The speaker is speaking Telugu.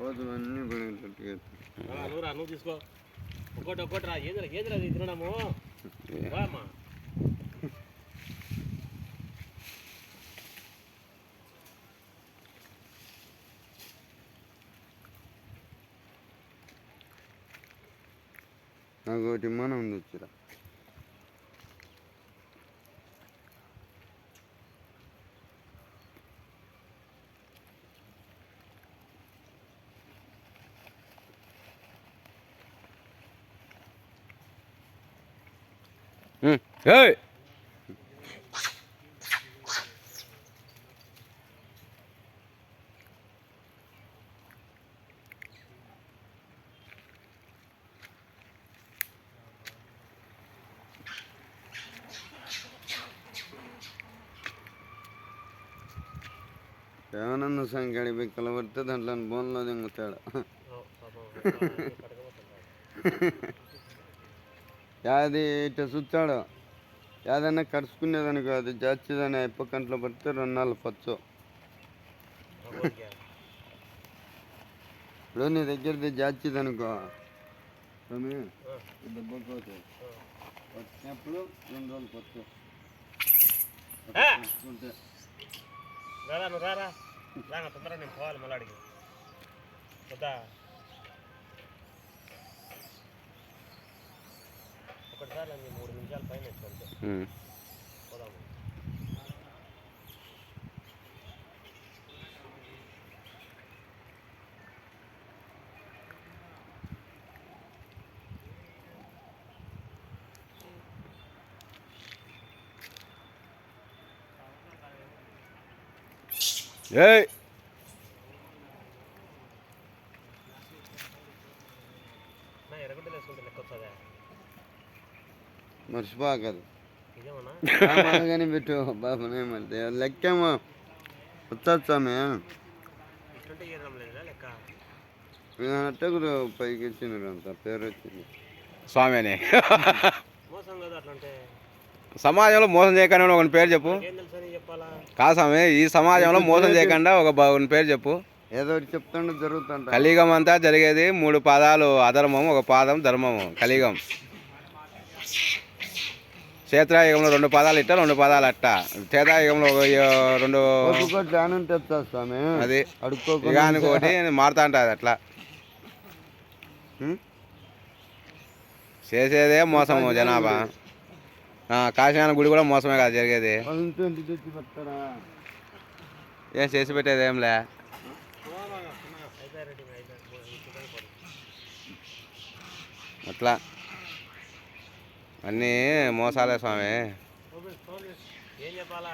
కోతులన్నీ నువ్వు తీసుకో ఒక్కటి రా ఏదిరా తినడము అమ్మా నాకు ఒకటి మనం ఉంది వచ్చిరా Hey! ఏమన్నా సంఖ్య బిక్కలు పడితే దాంట్లో బోన్లో దింగుతాడు యాది ఇట్లా చూస్తాడు ఏదైనా కరుచుకునేదానికి అది జాచిదని అయిపో కంట్లో పడితే 2 నాళ్ళు పచ్చు ఇప్పుడు నీ దగ్గరది జాచిదనుకో దెబ్బకోతాయి వచ్చినప్పుడు 2 రోజులు పచ్చు రారా తొందరగా నేను పోవాలి మళ్ళీ అడిగి వద్దా ఒకటిసారి 3 నిమిషాలు పైన వేసుకుంటే పోదాము Hey! ఎరగడ్డలు వేసుకుంటే లెక్క వస్తుందా మర్చిపోకదు నిజమన్నా కానీ పెట్టు బాబునే మళ్ళీ లెక్కేమో వచ్చామే ఇట్లుంటే ఏదం లేదా లెక్క అట్టగురు పైకి ఇచ్చినారు అంత పేరు వచ్చింది స్వామి అని మోసం కదా అట్లంటే సమాజంలో మోసం చేయకుండా ఒక పేరు చెప్పు ఏం తెలుసని చెప్పాలా కాదు స్వామి ఈ సమాజంలో మోసం చేయకుండా ఒక పేరు చెప్పు ఏదో ఒకటి చెప్తుండే జరుగుతుంట కలియుగం అంతా జరిగేది 3 పాదాలు అధర్మం 1 పాదం ధర్మము కలియుగం క్షేత్రయుగంలో 2 పాదాలు ఇట్ట 2 పాదాలు అట్ట త్రేతాయుగంలో 2 ధ్యానం తెస్తా స్వామి అది అడుక్కో యుగానికి ఒకటి మారుతా ఉంటుంది అట్లా చేసేదే మోసము జనాభా కాశీనాథ గుడి కూడా మోసమే కదా జరిగేది ఏం చేసి పెట్టేది ఏంలే అట్లా అన్నీ మోసాలే స్వామి ఏం చెప్పాలా